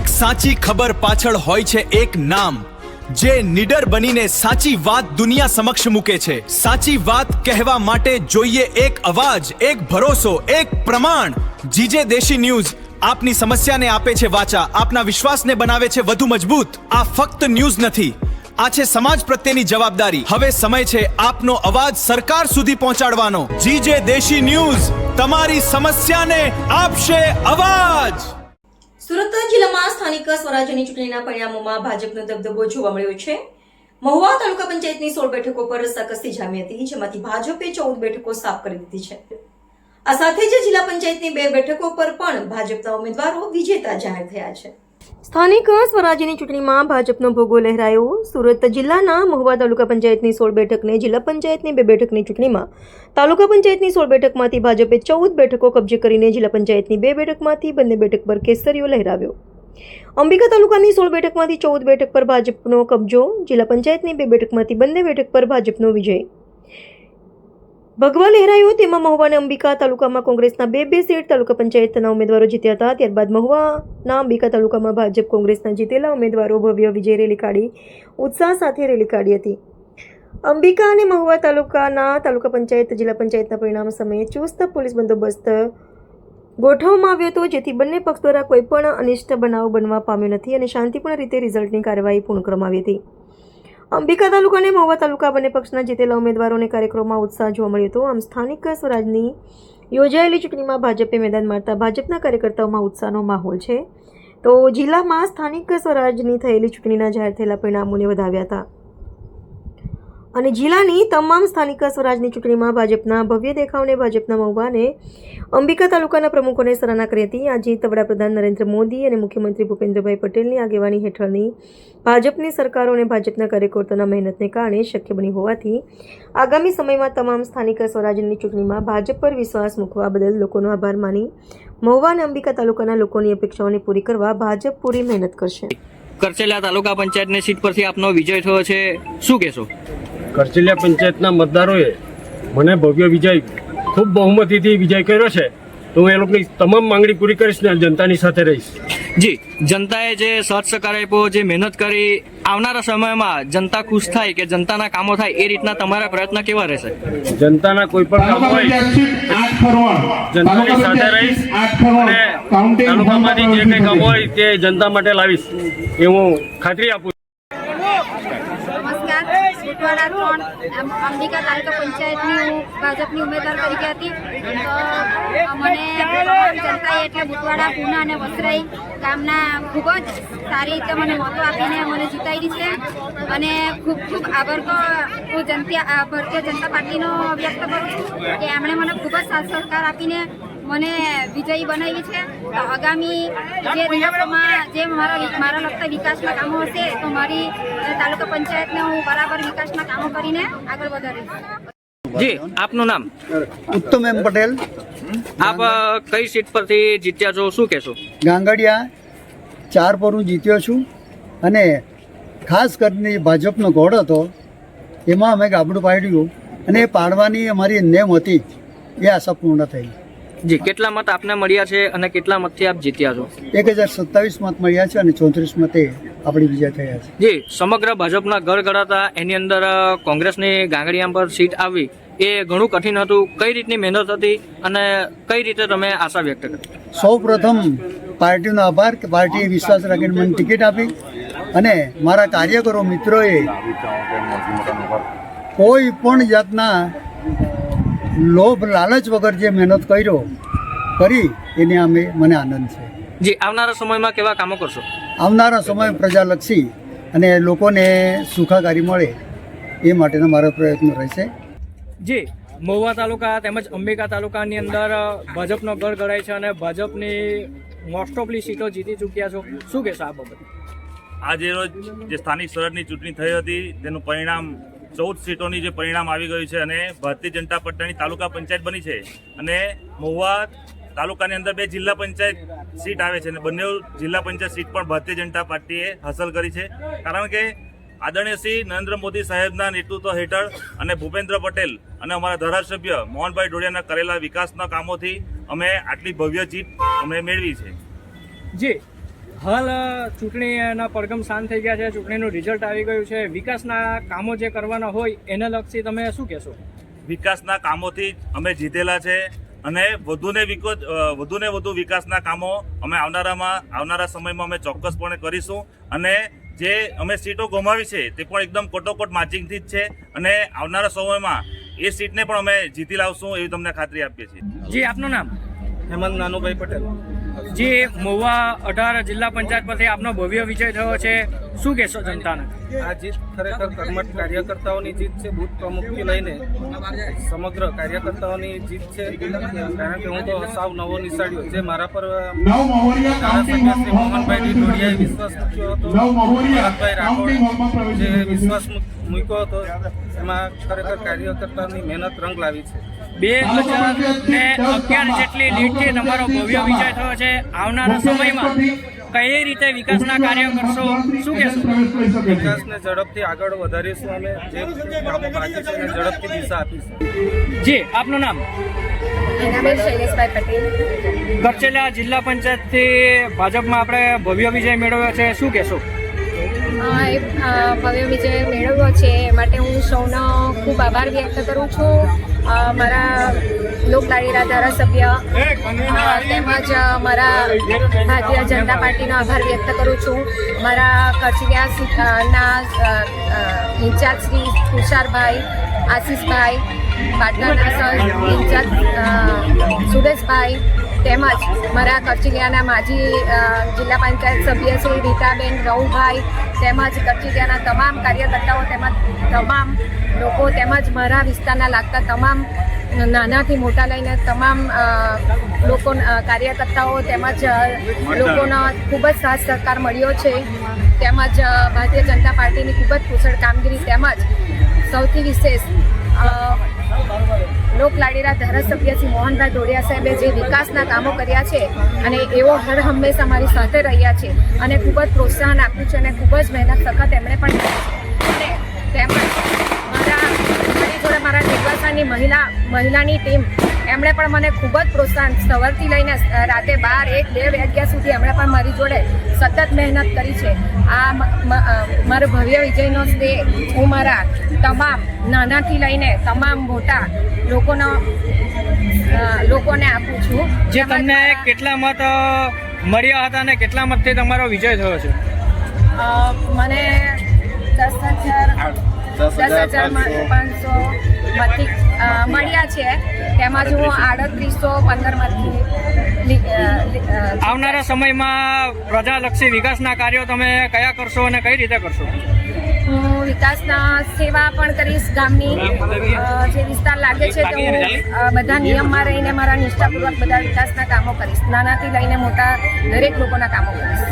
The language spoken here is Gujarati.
દરેક સાચી ખબર પાછળ હોય છે એક નામ, જે નિડર બનીને સાચી વાત દુનિયા સમક્ષ મૂકે છે। સાચી વાત કહેવા માટે જોઈએ એક અવાજ, એક ભરોસો, એક પ્રમાણ। જીજે દેશી ન્યૂઝ આપની સમસ્યાને આપે છે વાચા, આપના વિશ્વાસને બનાવે છે વધુ મજબૂત। આ ફક્ત ન્યૂઝ નથી, આ છે સમાજ પ્રત્યેની જવાબદારી। હવે સમય છે આપનો અવાજ સરકાર સુધી પહોંચાડવાનો। જીજે દેશી ન્યૂઝ તમારી સમસ્યાને આપશે અવાજ। સુરત જિલ્લામાં સ્થાનિક સ્વરાજ્યની ચૂંટણીના પરિણામોમાં ભાજપનો દબદબો જોવા મળ્યો છે। મહુવા તાલુકા પંચાયતની 16 બેઠકો પર સકસ્તી જામી હતી, જેમાંથી ભાજપે 14 બેઠકો સાફ કરી દીધી છે। આ સાથે જ જિલ્લા પંચાયતની 2 બેઠકો પર પણ ભાજપના ઉમેદવારો વિજેતા જાહેર થયા છે। સ્થાનિક સ્વરાજ્યની ચૂંટણીમાં ભાજપનો ભોગો લહેરાયો। સુરત જિલ્લાના મહુવા તાલુકા પંચાયતની 16 બેઠકને જિલ્લા પંચાયતની 2 બેઠકની ચૂંટણીમાં તાલુકા પંચાયતની 16 બેઠકમાંથી ભાજપે 14 બેઠકો કબજે કરીને જિલ્લા પંચાયતની 2 બેઠકમાંથી બંને બેઠક પર કેસરીઓ લહેરાવ્યો। અંબિકા તાલુકાની 16 બેઠકમાંથી 14 બેઠક પર ભાજપનો કબજો, જિલ્લા પંચાયતની 2 બેઠકમાંથી બંને બેઠક પર ભાજપનો વિજય। ભગવા લહેરાયો। તેમાં મહુવા અને અંબિકા તાલુકામાં કોંગ્રેસના 2 સીટ તાલુકા પંચાયતના ઉમેદવારો જીત્યા હતા। ત્યારબાદ મહુવાના અંબિકા તાલુકામાં ભાજપ કોંગ્રેસના જીતેલા ઉમેદવારો ભવ્ય વિજય રેલી કાઢી ઉત્સાહ સાથે રેલી કાઢી હતી। અંબિકા અને મહુવા તાલુકાના તાલુકા પંચાયત જિલ્લા પંચાયતના પરિણામ સમયે ચુસ્ત પોલીસ બંદોબસ્ત ગોઠવવામાં આવ્યો હતો, જેથી બંને પક્ષ દ્વારા કોઈપણ અનિષ્ટ બનાવ બનવા પામ્યો નથી અને શાંતિપૂર્ણ રીતે રિઝલ્ટની કાર્યવાહી પૂર્ણ કરવામાં આવી હતી। અંબિકા તાલુકા અને મહુવા તાલુકા બંને પક્ષના જીતેલા ઉમેદવારોને કાર્યક્રમમાં ઉત્સાહ જોવા મળ્યો હતો। આમ સ્થાનિક સ્વરાજની યોજાયેલી ચૂંટણીમાં ભાજપે મેદાન મારતા ભાજપના કાર્યકર્તાઓમાં ઉત્સાહનો માહોલ છે। તો જિલ્લામાં સ્થાનિક સ્વરાજની થયેલી ચૂંટણીના જાહેર થયેલા પરિણામોને વધાવ્યા હતા અને જિલ્લાની તમામ સ્થાનિક સ્વરાજની ચૂંટણીમાં ભાજપના ભવ્ય દેખાવને ભાજપના મહુવા અને અંબિકા તાલુકાના પ્રમુખોને સરાહના કરી હતી। આ જીત વડાપ્રધાન નરેન્દ્ર મોદી અને મુખ્યમંત્રી ભૂપેન્દ્રભાઈ પટેલની આગેવાની હેઠળની ભાજપની સરકારો અને ભાજપના કાર્યકર્તાઓના મહેનતને કારણે શક્ય બની હોવાથી આગામી સમયમાં તમામ સ્થાનિક સ્વરાજ્યની ચૂંટણીમાં ભાજપ પર વિશ્વાસ મૂકવા બદલ લોકોનો આભાર માની મહુવા અને અંબિકા તાલુકાના લોકોની અપેક્ષાઓને પૂરી કરવા ભાજપ પૂરી મહેનત કરશે। કરચેલા તાલુકા પંચાયતની સીટ પરથી આપનો વિજય થયો છે, શું કહેશો? કરચેલિયા પંચાયતના મતદારોએ મને ભવ્ય વિજય, ખૂબ બહુમતીથી વિજય કર્યો છે, તો હું એ લોકોની તમામ માંગણી પૂરી કરીશ ને જનતાની સાથે રહીશ। જી, જનતાએ જે સાથ સહકાર આપ્યો, જે મહેનત કરી, આવનારા સમયમાં જનતા ખુશ થાય કે જનતાના કામો થાય એ રીતના તમારા પ્રયત્ન કેવા રહેશે? જનતાના કોઈ પણ કામ હોય જનતાની સાથે રહીશ અને તાલુકામાંથી જે કંઈ કામ હોય તે જનતા માટે લાવીશ એ હું ખાતરી આપું। બુટવાડા 3 અંબિકા તાલુકા પંચાયતની હું ભાજપની ઉમેદવાર તરીકે હતી, તો મને જનતાએ એટલે બુટવાડા, પૂના અને વસરાઈ ગામના ખૂબ જ સારી રીતે મને મતો આપીને મને જીતાડી છે અને ખૂબ ખૂબ આભાર તો હું ભારતીય જનતા પાર્ટીનો વ્યક્ત કરું છું કે એમણે મને ખૂબ જ સાથ સહકાર આપીને મને વિજયી બનાવી છે। તો આગામી જે દિવસોમાં જે મારા લગતા વિકાસના કામો હશે તો મારી તાલુકા પંચાયતને હું બરાબર વિકાસના કામો કરીને આગળ વધારીશ। જી, આપનું નામ? ઉત્તમ એમ પટેલ। આપ કઈ સીટ પરથી જીત્યા છો, શું કહેશો? ગાંગડિયા 4 પર હું જીત્યો છું અને ખાસ કરીને ભાજપનો ગોળ હતો એમાં અમે ગાબડું પાડ્યું અને એ પાડવાની અમારી નેમ હતી, એ આશા પૂર્ણ થઈ। જી, કેટલા મત આપને મળ્યા છે અને કેટલા મતથી આપ જીત્યા છો? 1027 મત મળ્યા છે અને 34 મતે આપણે વિજય થયા છે। જી, સમગ્ર ભાજપના ગઢ ગણાતા એની અંદર કોંગ્રેસની ગાંગડિયા પર સીટ આવી એ ઘણું કઠિન હતું, કઈ રીતની મહેનત હતી અને કઈ રીતે તમે આશા વ્યક્ત કરી? સૌ પ્રથમ પાર્ટીનો આભાર કે પાર્ટીએ વિશ્વાસ રાખીને મને ટિકિટ આપી અને મારા કાર્યકરો મિત્રોએ કોઈ પણ જાતના લોભ લાલચ વગર જે મહેનત કરી એને મને આનંદ છે। જી, આવનારા સમયમાં કેવા કામો કરશો? આવનારા સમય પ્રજાલક્ષી અને લોકોને સુખાકારી મળે એ માટેના મારા પ્રયત્નો રહેશે। જી, મહુવા તાલુકા તેમજ અંબિકા તાલુકાની અંદર ભાજપનો ગઢ ગણાય છે અને ભાજપની મોસ્ટ ઓફલી સીટો જીતી ચૂક્યા છો, શું કહેશો આ બાબતે? આજે રોજ જે સ્થાનિક સ્વરાજની ચૂંટણી થઈ હતી તેનું પરિણામ 14 સીટોની જે પરિણામ આવી ગયું છે અને ભારતીય જનતા પાર્ટીની તાલુકા પંચાયત બની છે અને મહુવા તાલુકાની અંદર 2 જિલ્લા પંચાયત સીટ આવે છે અને બંને જિલ્લા પંચાયત સીટ પણ ભારતીય જનતા પાર્ટીએ હાંસલ કરી છે, કારણ કે આદરણીય શ્રી નરેન્દ્ર મોદી સાહેબના નેતૃત્વ હેઠળ અને ભૂપેન્દ્ર પટેલ અને અમારા ધારાસભ્ય મોહનભાઈ ડોડિયાના કરેલા વિકાસના કામોથી અમે આટલી ભવ્ય જીત અમે મેળવી છે। જી, હાલ ચૂંટણીના પડઘમ શાંત થઈ ગયા છે, ચૂંટણીનું રિઝલ્ટ આવી ગયું છે. વિકાસના કામો જે કરવાના હોય એને લક્ષી તમે શું કહેશો? વિકાસના કામોથી જ અમે જીતેલા છે અને વધુને વધુ વિકાસના કામો અમે આવનારા સમયમાં અમે ચોક્કસપણે કરીશું. અને જે અમે સીટો ગુમાવી છે તે પણ એકદમ કોટોકોટ માર્જિનથી જ છે અને આવનારા સમયમાં એ સીટને પણ અમે જીતી લાવશું એવી તમને ખાતરી આપીએ છીએ. જી, આપનું નામ? હેમંત નાનુભાઈ પટેલ. જી, મહુવા 18 જિલ્લા પંચાયત પરથી આપનો ભવ્ય વિજય થયો છે, શું કહેશો જનતાને? આ જીત ખરેખર કર્મઠ કાર્યકર્તાઓની જીત છે. બૂથ પ્રમુખથી લઈને સમગ્ર કાર્યકર્તાઓની જીત છે. કારણ કે હું તો સાવ નવો નિશાળ્યો જે મારા પર ધારાસભ્ય શ્રી મોહનભાઈ ઢોડિયાએ વિશ્વાસ મૂક્યો હતો, ભરતભાઈ રાઠોડ જે વિશ્વાસ મૂક્યો હતો, એમાં ખરેખર કાર્યકર્તાની મહેનત રંગ લાવી છે. 2011 જેટલી લીડથી તમારો ભવ્ય વિજય થયો છે. આવનારા સમયમાં કઈ રીતે વિકાસના કાર્યો કરશો, શું કહેશો? વિકાસને ઝડપથી આગળ વધારીશું. અમે જે કામો બાકી છે એને ઝડપથી દિશા આપીશું. જી, આપનું નામ? હિનાબેન શૈલેષભાઈ પટેલ. ગઢચેલા જિલ્લા પંચાયતથી ભાજપમાં આપણે ભવ્ય વિજય મેળવ્યો છે, શું કહેશો? એ ભવ્ય વિજય મેળવ્યો છે એ માટે હું સૌનો ખૂબ આભાર વ્યક્ત કરું છું. મારા લોકલાડીના ધારાસભ્ય તેમજ મારા ભારતીય જનતા પાર્ટીનો આભાર વ્યક્ત કરું છું. મારા કચરિયાના ઇન્ચાર્જ શ્રી તુષારભાઈ, આશીષભાઈ, પાટણના ઇન્ચાર્જ સુરેશભાઈ તેમજ મારા કચરિયાના માજી જિલ્લા પંચાયત સભ્ય શ્રી રીતાબેન, રઉભાઈ તેમજ કચરિયાના તમામ કાર્યકર્તાઓ તેમજ તમામ લોકો તેમજ મારા વિસ્તારના લાગતા તમામ નાનાથી મોટા લઈને તમામ લોકો કાર્યકર્તાઓ તેમજ લોકોનો ખૂબ જ સાથ સહકાર મળ્યો છે. તેમજ ભારતીય જનતા પાર્ટીની ખૂબ જ કુશળ કામગીરી તેમજ સૌથી વિશેષ લોકલાડીના ધારાસભ્ય શ્રી મોહનભાઈ ઢોડિયા સાહેબે જે વિકાસના કામો કર્યા છે અને એવો હર હંમેશા મારી સાથે રહ્યા છે અને ખૂબ જ પ્રોત્સાહન આપ્યું છે અને ખૂબ જ મહેનત સખત એમણે પણ કરી છે. અને તેમજ મારી જોડે મારા નિવાસાની મહિલાની ટીમ એમણે પણ મને ખૂબ જ પ્રોત્સાહન સવારથી લઈને રાતે 12, 1, 2 વાગ્યા સુધી એમણે પણ મારી જોડે સતત મહેનત કરી છે. આ મારો ભવ્ય વિજયનો શ્રેય હું મારા તમામ નાનાથી લઈને તમામ મોટા લોકોને આપું છું. જે તમને કેટલા મત મળ્યા હતા અને કેટલા મતથી તમારો વિજય થયો છે? મને 10,500 મતથી મળ્યા છે. તેમાં હું 3815 મતથી આવનારા સમયમાં પ્રજાલક્ષી વિકાસના કાર્યો તમે કયા કરશો અને કઈ રીતે કરશો? હું વિકાસના સેવા પણ કરીશ. ગામની જે વિસ્તાર લાગે છે તો હું બધા નિયમમાં રહીને મારા નિષ્ઠાપૂર્વક બધા વિકાસના કામો કરીશ. નાનાથી લઈને મોટા દરેક લોકોના કામો કરીશ.